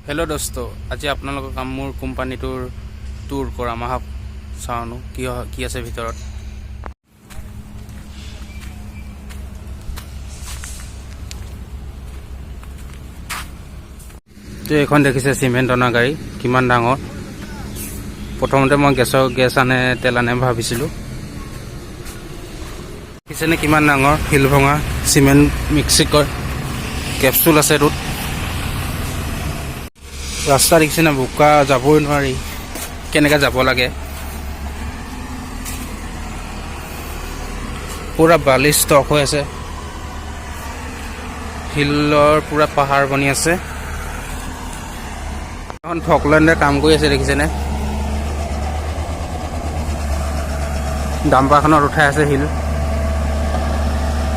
Hello' দোস্ত, আজি আপোনালোকক মোৰ কোম্পানীটোৰ টুৰ কৰাম, আহক চাওঁনো কি আছে ভিতৰত। এইখন দেখিছে চিমেণ্ট অনা গাড়ী, কিমান ডাঙৰ। প্ৰথমতে মই গেছ আনে তেল আনে ভাবিছিলোঁ। দেখিছেনে কিমান ডাঙৰ শিল ভঙা চিমেণ্ট মিক্সিকৰ কেপচুল আছে এইটোত। ৰাস্তা দেখিছেনে, বোকা, যাবই নোৱাৰি। কেনেকৈ যাব লাগে, পুৰা বালি ষ্টক হৈ আছে। শিলৰ পুৰা পাহাৰ বনি আছে। এখন ফকলেণ্ডে কাম কৰি আছে, দেখিছেনে। ডাম্পাৰখনত উঠাই আছে শিল।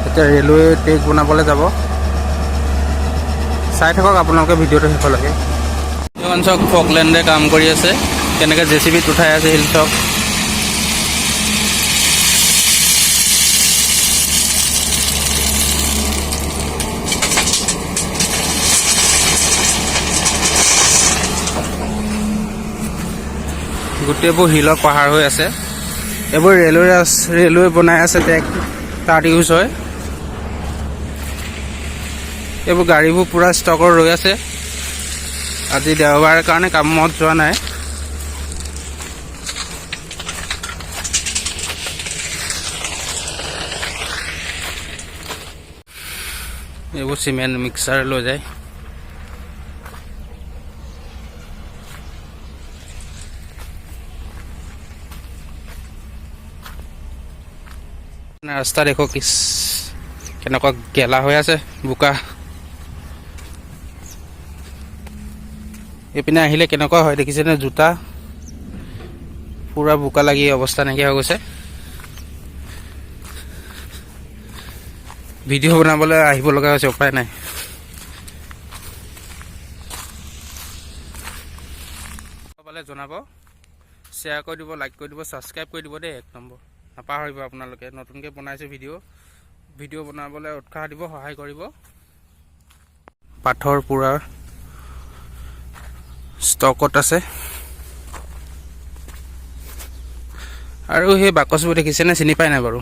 এতিয়া ৰেলৱে ট্ৰেক বনাবলৈ যাব। চাই থাকক আপোনালোকে ভিডিঅ'টো শেষলৈকে। এইখন চাওক, ফকলেণ্ডে কাম কৰি আছে, কেনেকৈ JCBত উঠাই আছে শিল চাওক। গোটেইবোৰ শিলৰ পাহাৰ হৈ আছে। এইবোৰ ৰেলৱে বনাই আছে, তাত ইউজ হয়। এইবোৰ গাড়ীবোৰ পুৰা ষ্টকৰ ৰৈ আছে। আজি দেওবাৰ কাৰণে কামত যোৱা নাই। এইবোৰ চিমেণ্ট মিক্সাৰ লৈ যায়। ৰাস্তা দেখো কেনেকুৱা গেলা হৈ আছে, বোকা। এইপিনে আহিলে কেনেকুৱা হয় দেখিছেনে, জোতা পুৰা বোকা লাগি অৱস্থা নাইকিয়া হৈ গৈছে। ভিডিঅ' বনাবলৈ আহিব লগা হৈছে, উপায় নাই। পালে জনাব, শ্বেয়াৰ কৰি দিব, লাইক কৰি দিব, ছাবস্ক্ৰাইব কৰি দিব দেই। 1 নম্বৰ নাপাহৰিব আপোনালোকে। নতুনকৈ বনাইছোঁ ভিডিঅ' বনাবলৈ উৎসাহ দিব, সহায় কৰিব। পাথৰ পুৰা ষ্টকত আছে। আৰু সেই বাকচবোৰ দেখিছেনে, চিনি পাই নাই বাৰু?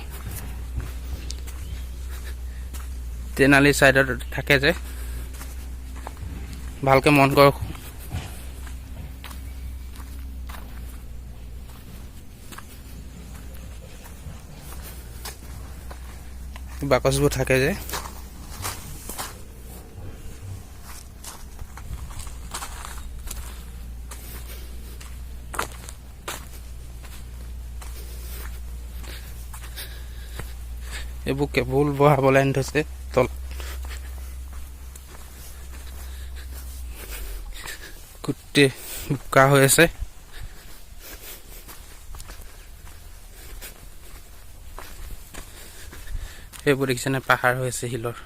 তেনালী ছাইডত থাকে যে, ভালকৈ মন কৰক। বাকচবোৰ থাকে যে, এইবোৰ কেবুল বহাবলৈ আনি থৈছে তল। গোটেই বোকা হৈ আছে। সেইবোৰ দেখিছেনে, পাহাৰ হৈ আছে শিলৰ।